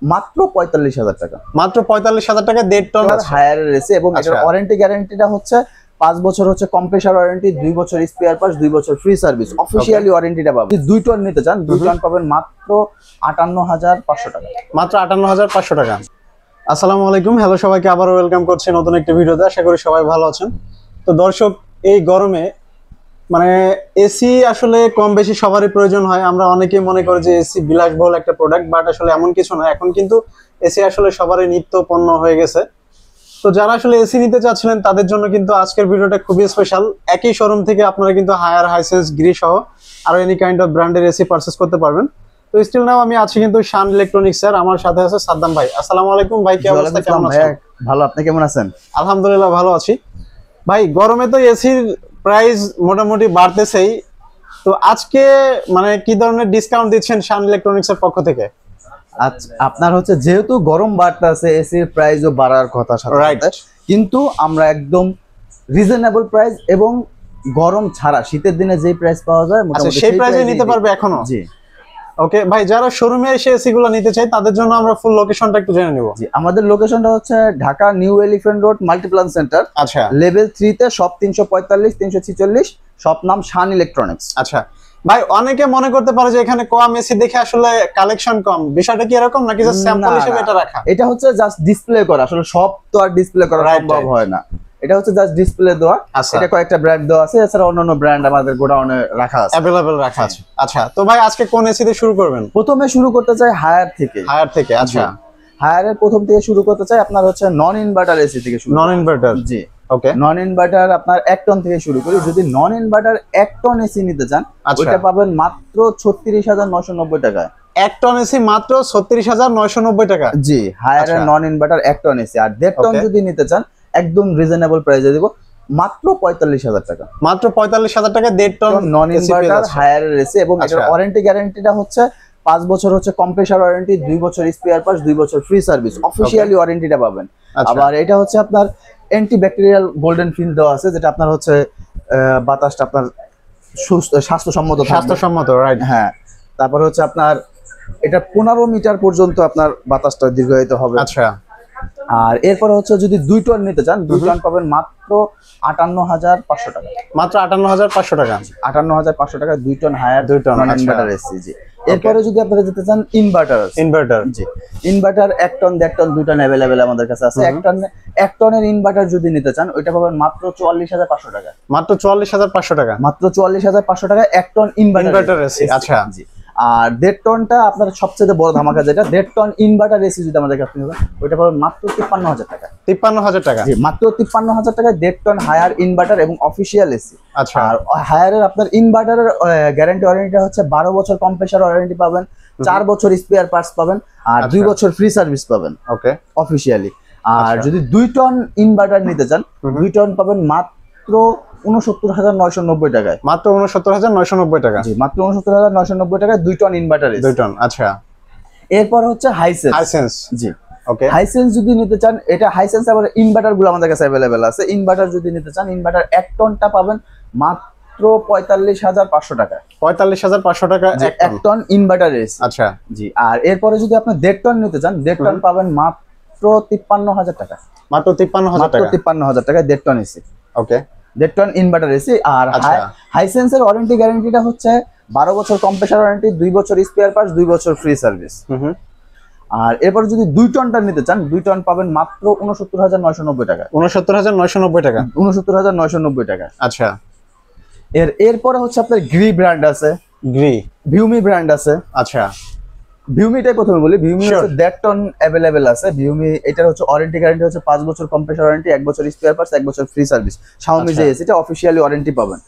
মাত্র 45,000 টাকা। মাত্র 45,000 টাকা 1.5 টন হায়ার এসি এবং এটার ওয়ারেন্টি গ্যারান্টিটা হচ্ছে 5 বছর হচ্ছে কম্প্রেসার ওয়ারেন্টি, 2 বছর স্পেয়ার পার্টস, 2 বছর ফ্রি সার্ভিস। অফিশিয়ালি ওয়ারেন্টিটা পাবেন। যদি 2 টন নিতে চান 2 টন পাবেন মাত্র 58,500 টাকা। মাত্র 58,500 টাকা। আসসালামু আলাইকুম, হ্যালো সবাইকে আবারও ওয়েলকাম করছি নতুন একটি ভিডিওতে। আশা করি সবাই ভালো আছেন। তো দর্শক, এই গরমে মানে এসি আসলে কম বেশি সবারই প্রয়োজন হয়। আমরা অনেকেই মনে করি যে এসি বিলাসবহুল একটা প্রোডাক্ট, বাট আসলে এমন কিছু না। এখন কিন্তু এসি আসলে সবারই নিত্য পণ্য হয়ে গেছে। তো যারা আসলে এসি নিতে চাচ্ছিলেন তাদের জন্য কিন্তু আজকের ভিডিওটা খুবই স্পেশাল। একই শোরুম থেকে আপনারা কিন্তু হায়ার, হাইসেন্স, গ্রি সহ আরো এনি কাইন্ড অফ ব্র্যান্ডের এসি পারচেজ করতে পারবেন। তো স্টিল নাও আমি আছি কিন্তু শান ইলেকট্রনিক্স এর। আমার সাথে আছে সাদ্দাম ভাই। আসসালামু আলাইকুম ভাই, কি অবস্থা, কেমন আছেন? ভালো, আপনি কেমন আছেন? আলহামদুলিল্লাহ ভালো আছি ভাই। গরমে তো এসির প্রাইস মোটামুটি বাড়তেছেই। তো আজকে মানে কি ধরনের ডিসকাউন্ট দিচ্ছেন শান ইলেকট্রনিক্স এর পক্ষ থেকে? আচ্ছা, আপনার হচ্ছে যেহেতু গরম বাড়তেছে এসির প্রাইসও বাড়ার কথা সাথে, কিন্তু আমরা একদম রিজনেবল প্রাইস এবং গরম ছাড়া শীতের দিনে যেই প্রাইস পাওয়া যায় মোটামুটি সেই প্রাইসে নিতে পারবে এখনো। জি ওকে ভাই, যারা শোরুমে এসে এসি গুলো নিতে চায় তাদের জন্য আমরা ফুল লোকেশনটা একটু জেনে নিব। জি, আমাদের লোকেশনটা হচ্ছে Dhaka new elephant road Multiplan centre. আচ্ছা, লেভেল 3 তে শপ 345 346, শপ নাম শান ইলেকট্রনিক্স। আচ্ছা ভাই, অনেকে মনে করতে পারে যে এখানে কম এসি দেখে আসলে কালেকশন কম, বিষয়টা কি এরকম নাকি জাস্ট স্যাম্পল হিসেবে এটা রাখা? এটা হচ্ছে জাস্ট ডিসপ্লে করা, আসলে সব তো আর ডিসপ্লে করা সম্ভব হয় না। এটা হচ্ছে জাস্ট ডিসপ্লে দেওয়া। এটা কয়েকটা ব্র্যান্ড দেওয়া আছে, এছাড়া অন্যান্য ব্র্যান্ড আমাদের গোডাউনে রাখা আছে, अवेलेबल রাখা আছে। আচ্ছা, তো ভাই আজকে কোন এসি দিয়ে শুরু করবেন? প্রথমে শুরু করতে চাই হায়ার থেকে। হায়ার থেকে? আচ্ছা, হায়ারের প্রথম থেকে শুরু করতে চাই। আপনার হচ্ছে নন ইনভার্টার এসি থেকে শুরু। নন ইনভার্টার? জি ওকে। নন ইনভার্টার আপনার 1 টন থেকে শুরু করি। যদি নন ইনভার্টার 1 টন এসি নিতে চান ওটা পাবেন মাত্র 36,990 টাকায়। 1 টন এসি মাত্র 36,990 টাকা? জি, হায়ারের নন ইনভার্টার 1 টন এসি। আর 1.5 টন যদি নিতে চান একদম রিজনেবল প্রাইসে দিব, মাত্র 45,000 টাকা। মাত্র 45,000 টাকা 1.5 টন নন ইনভার্টার হায়ারের এসি এবং এটার ওয়ারেন্টি গ্যারান্টিটা হচ্ছে 5 বছর হচ্ছে কম্প্রেসার ওয়ারেন্টি, 2 বছর স্পেয়ার পার্টস, 2 বছর ফ্রি সার্ভিস। অফিশিয়ালি ওয়ারেন্টিটা পাবেন। আবার এটা হচ্ছে আপনার অ্যান্টি ব্যাকটেরিয়াল গোল্ডেন ফিল দেওয়া আছে, যেটা আপনার হচ্ছে বাতাসটা আপনার স্বাস্থ্যসম্মত, রাইট? হ্যাঁ। তারপর হচ্ছে আপনার এটা 15 মিটার পর্যন্ত আপনার বাতাসটা দীর্ঘায়িত হবে। আচ্ছা। আর এরপরে হচ্ছে যদি 2 টন নিতে চান 2 টন পাবেন মাত্র 58,500 টাকা। মাত্র 58,500 টাকা? 58,500 টাকা 2 ton Haier, 2 ton inverter AC. জি। এরপরে যদি আপনারা যেতে চান ইনভার্টার, জি inverter 1 ton 1.5 ton 2 ton available আমাদের কাছে আছে। 1 টনের ইনভার্টার যদি নিতে চান ওইটা পাবেন মাত্র 44,500 টাকা। মাত্র 44,500 টাকা? মাত্র 44,500 টাকা 1 টন ইনভার্টার এসি। আচ্ছা। জি। আর 1.5 টনটা আপনার সবচেয়ে বড় ধামাকা, যেটা 1.5 টন ইনভার্টার এসি যদি আমাদের কাছে নেবেন ওইটা পাবেন মাত্র 53,000 টাকা। 53,000 টাকা? জি, মাত্র 53,000 টাকা 1.5 টন হায়ার ইনভার্টার এবং অফিশিয়াল এসি। আচ্ছা। আর হায়ারের আপনার ইনভার্টারের গ্যারান্টি ওয়ারেন্টিটা হচ্ছে 12 বছর কম্প্রেসার ওয়ারেন্টি পাবেন, 4 বছর স্পেয়ার পার্টস পাবেন, আর 2 বছর ফ্রি সার্ভিস পাবেন। ওকে, অফিশিয়ালি। আর যদি 2 টন ইনভার্টার নিতে চান 2 টন পাবেন মাত্র 69,990 টাকায়। মাত্র 69,990 টাকা? জি, মাত্র 69,990 টাকায় 2 টন ইনভার্টার এসি। 2 টন। আচ্ছা। এরপর হচ্ছে হাইসেন্স। জি, ওকে। হাইসেন্স যদি নিতে চান, এটা হাইসেন্স আবার ইনভার্টার গুলো আমাদের কাছে अवेलेबल আছে। ইনভার্টার যদি নিতে চান ইনভার্টার 1 টনটা পাবেন মাত্র 45,500 টাকা। 45,500 টাকা 1 টন ইনভার্টার এসি। আচ্ছা। জি। আর এরপরে যদি আপনি 1.5 টন নিতে চান 1.5 টন পাবেন মাত্র 53,000 টাকা। মাত্র 53,000 টাকা? 53,000 টাকা 1.5 টন এসি। ওকে, 1.5 টন ইনভার্টার এসি। আর হাইসেন্সের ওয়ারেন্টি গ্যারান্টিটা হচ্ছে 12 বছর কম্প্রেসার ওয়ারেন্টি, 2 বছর স্পেয়ার পার্টস, 2 বছর ফ্রি সার্ভিস। আর এরপর যদি 2 টনটা নিতে চান 2 টন পাবেন মাত্র 69,990 টাকা। 69,990 টাকা? 69,990 টাকা। আচ্ছা। এরপরে হচ্ছে আপনার গ্রি ব্র্যান্ড আছে, ভিউমি ব্র্যান্ড আছে। আচ্ছা, ভিউমিটাই প্রথমে বলি। ভিউমি হচ্ছে 1.5 টন अवेलेबल আছে। ভিউমি এটার হচ্ছে ওয়ারেন্টি গ্যারান্টি হচ্ছে 5 বছর কম্প্রেসার ওয়ারেন্টি, 1 বছর স্পেয়ার পার্টস, 1 বছর ফ্রি সার্ভিস। শাওমি যে এসিটা অফিশিয়ালি ওয়ারেন্টি পাবেন।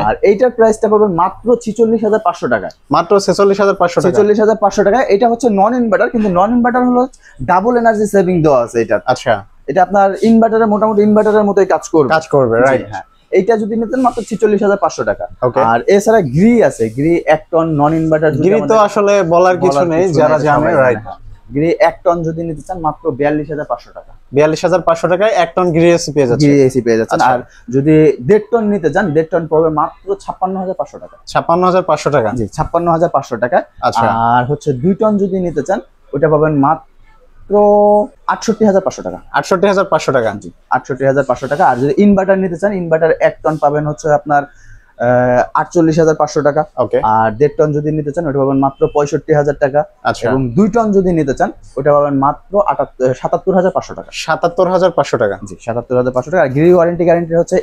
আর এইটার প্রাইসটা পাবেন মাত্র 46,500 টাকা। মাত্র 46,500 টাকা? 46,500 টাকা। এটা হচ্ছে নন ইনভার্টার, কিন্তু নন ইনভার্টার হলো ডাবল এনার্জি সেভিং দেওয়া আছে এটা। আচ্ছা। এটা আপনার ইনভার্টারের মোটামুটি ইনভার্টারের মতোই কাজ করবে, রাইট? হ্যাঁ। এইটা যদি নিতেন মাত্র 46,500 টাকা। আর এছাড়া গ্রি আছে, Gree 1 ton non inverter. Gree তো আসলে বলার কিছু নেই, যারা জানে, রাইট? গ্রি 1 টন যদি নিতে চান মাত্র 42,500 টাকা। 42,500 টাকায় 1 টন গ্রি এসি পেয়ে যাচ্ছেন। আর যদি 1.5 টন নিতে চান 1.5 টন পাবে মাত্র 56,500 টাকা। 56,500 টাকা? জি, 56,500 টাকা। আর হচ্ছে 2 টন যদি নিতে চান ওটা পাবেন মাত্র মাত্র 68,500 টাকা। 68,500 টাকা। জি, 68,500 টাকা। আর যদি ইনভার্টার নিতে চান, ইনভার্টার 1 টন পাবেন হচ্ছে আপনার 48,500 টাকা। ওকে। আর 1.5 টন যদি নিতে চান ওটা পাবেন মাত্র 65,000 টাকা। আচ্ছা। এবং 2 টন যদি নিতে চান ওটা পাবেন মাত্র 77,500 টাকা। 77,500 টাকা। জি, 77,500 টাকা। আর গৃহ ওয়ারেন্টি গ্যারান্টি হচ্ছে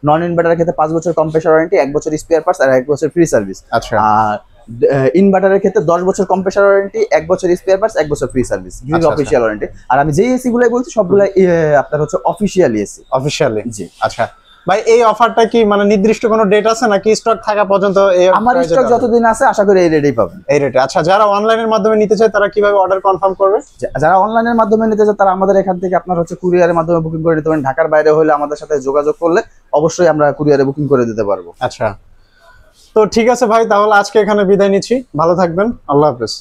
নন ইনভার্টারের ক্ষেত্রে 5 বছর কম্প্রেসার ওয়ারেন্টি, 1 বছর স্পেয়ার পার্টস আর 1 বছর ফ্রি সার্ভিস। আচ্ছা। আর ইনভার্টারের ক্ষেত্রে 10 বছর কম্প্রেসার ওয়ারেন্টি, 1 বছর স্পেয়ার পার্টস, 1 বছর ফ্রি সার্ভিস। গৃহ আচ্ছা, অফিসিয়াল ওয়ারেন্টি। আর আমি যেই এসি গুলাই বলছি সবগুলাই আপনার হচ্ছে অফিসিয়ালি এসি। অফিশিয়ালি। জি। আচ্ছা ভাই, এই অফারটা কি মানে নির্দিষ্ট কোনো ডেট আছে নাকি স্টক থাকা পর্যন্ত? আমার স্টক যতদিন আছে আশা করি এই রেটেই পাবেন। এই রেটে। আচ্ছা, যারা অনলাইনের মাধ্যমে নিতে চায় তারা কিভাবে অর্ডার কনফার্ম করবে? যারা অনলাইনের মাধ্যমে নিতে চায় তারা আমাদের এখান থেকে আপনার হচ্ছে কুরিয়ারের মাধ্যমে বুকিং করে দিতে পারেন। ঢাকার বাইরে হলে আমাদের সাথে যোগাযোগ করলে অবশ্যই আমরা কুরিয়ারে বুকিং করে দিতে পারবো। আচ্ছা, তো ঠিক আছে ভাই, তাহলে আজকে এখানে বিদায় নিচ্ছি। ভালো থাকবেন, আল্লাহ হাফেজ।